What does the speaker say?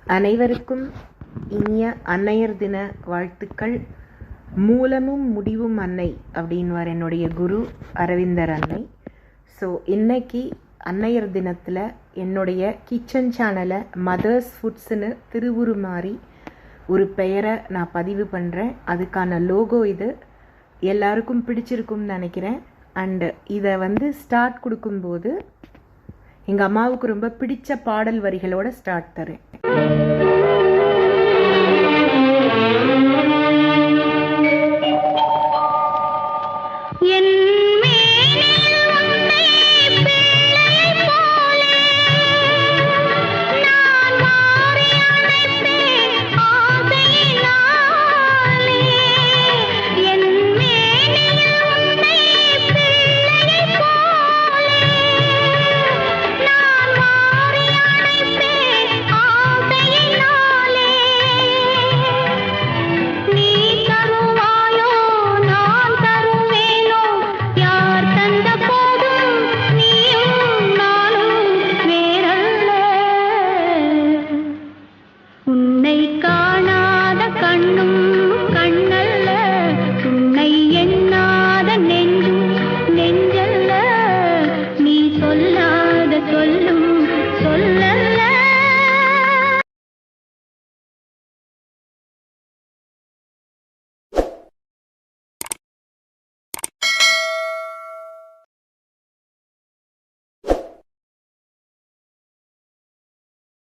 அனைவருக்கும் இனிய அன்னையர் தின வாழ்த்துக்கள். மூலமும் முடிவும் அன்னை அப்படின்வார் என்னுடைய குரு அரவிந்தர் அன்னை. ஸோ இன்னைக்கு அன்னையர் தினத்தில் என்னுடைய கிச்சன் சேனலை மதர்ஸ் ஃபுட்ஸ்னு திருவுருமாறி ஒரு பெயரை நான் பதிவு பண்ணுறேன். அதுக்கான லோகோ இது. எல்லாருக்கும் பிடிச்சிருக்கும்னு நினைக்கிறேன். அண்டு இதை ஸ்டார்ட் கொடுக்கும்போது எங்கள் அம்மாவுக்கு ரொம்ப பிடிச்ச பாடல் வரிகளோட ஸ்டார்ட் தரேன்.